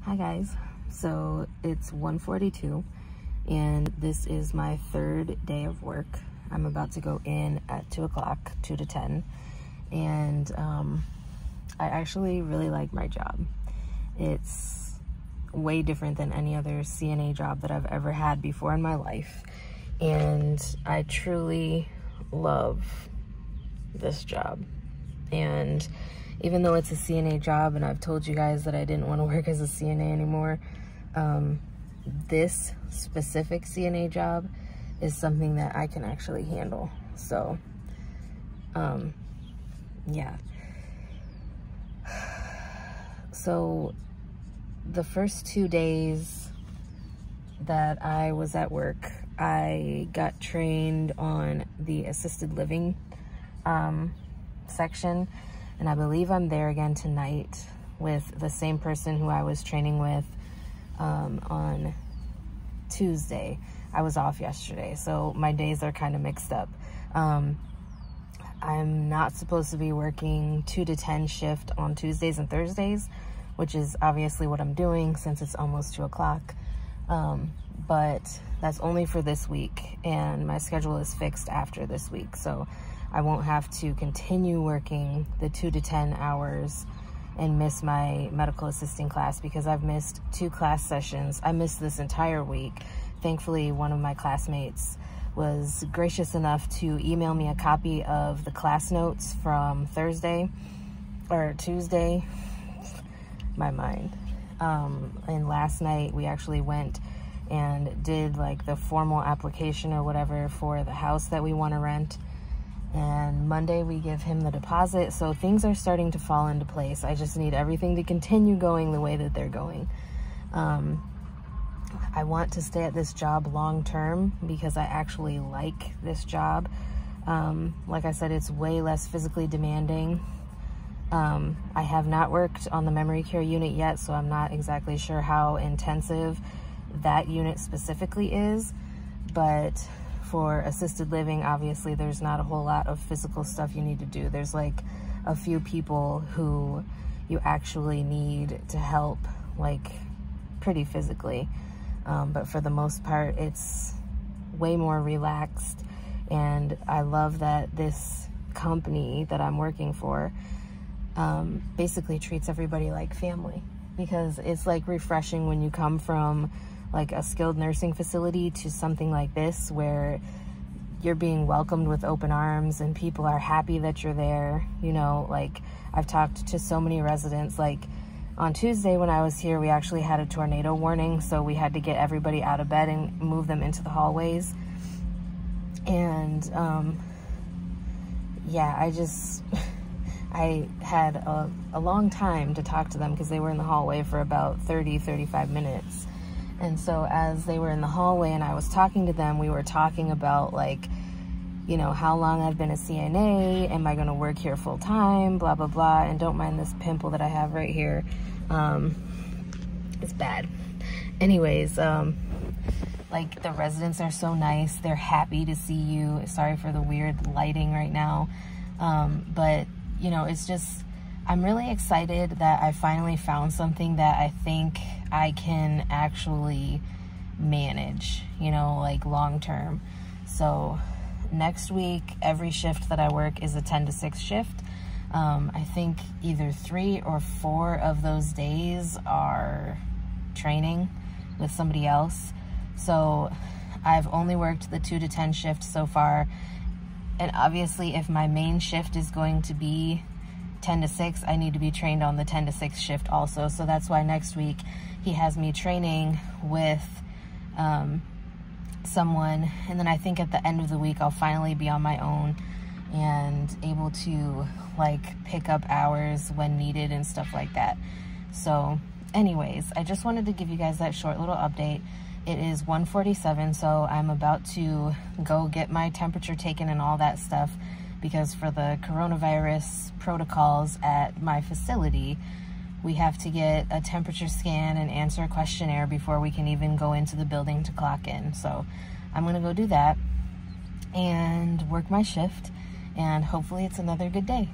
Hi guys, so it's 1:42 and this is my third day of work. I'm about to go in at 2 o'clock, 2 to 10, and I actually really like my job. It's way different than any other CNA job that I've ever had before in my life, and I truly love this job. And even though it's a CNA job, and I've told you guys that I didn't want to work as a CNA anymore, this specific CNA job is something that I can actually handle. So, yeah. So, the first 2 days that I was at work, I got trained on the assisted living section. And I believe I'm there again tonight with the same person who I was training with on Tuesday. I was off yesterday, so my days are kind of mixed up. I'm not supposed to be working 2 to 10 shift on Tuesdays and Thursdays, which is obviously what I'm doing since it's almost 2 o'clock. But that's only for this week, and my schedule is fixed after this week. So I won't have to continue working the 2 to 10 hours and miss my medical assisting class, because I've missed 2 class sessions. I missed this entire week. Thankfully, one of my classmates was gracious enough to email me a copy of the class notes from Tuesday, my mind. And last night we actually went and did like the formal application or whatever for the house that we want to rent. And Monday we give him the deposit, so things are starting to fall into place. I just need everything to continue going the way that they're going. I want to stay at this job long term because I actually like this job. Like I said, it's way less physically demanding. I have not worked on the memory care unit yet, so I'm not exactly sure how intensive that unit specifically is, but for assisted living, obviously there's not a whole lot of physical stuff you need to do. There's like a few people who you actually need to help, like pretty physically, but for the most part it's way more relaxed. And I love that this company that I'm working for basically treats everybody like family, because it's like refreshing when you come from like a skilled nursing facility to something like this, where you're being welcomed with open arms and people are happy that you're there. You know, like I've talked to so many residents. Like on Tuesday when I was here, we actually had a tornado warning, so we had to get everybody out of bed and move them into the hallways. And yeah, I had a long time to talk to them because they were in the hallway for about 35 minutes. And so as they were in the hallway and I was talking to them, we were talking about, like, you know, how long I've been a CNA, am I going to work here full time, blah, blah, blah. And don't mind this pimple that I have right here. It's bad. Anyways, like, the residents are so nice. They're happy to see you. Sorry for the weird lighting right now. But, you know, it's just, I'm really excited that I finally found something that I think I can actually manage, you know, like long term. So next week, every shift that I work is a 10 to 6 shift. I think either 3 or 4 of those days are training with somebody else. So I've only worked the 2 to 10 shift so far. And obviously, if my main shift is going to be 10 to 6, I need to be trained on the 10 to 6 shift also. So that's why next week he has me training with someone. And then I think at the end of the week, I'll finally be on my own and able to like pick up hours when needed and stuff like that. So anyways, I just wanted to give you guys that short little update. It is 1:47, so I'm about to go get my temperature taken and all that stuff, because for the coronavirus protocols at my facility, we have to get a temperature scan and answer a questionnaire before we can even go into the building to clock in. So I'm gonna go do that and work my shift, and hopefully it's another good day.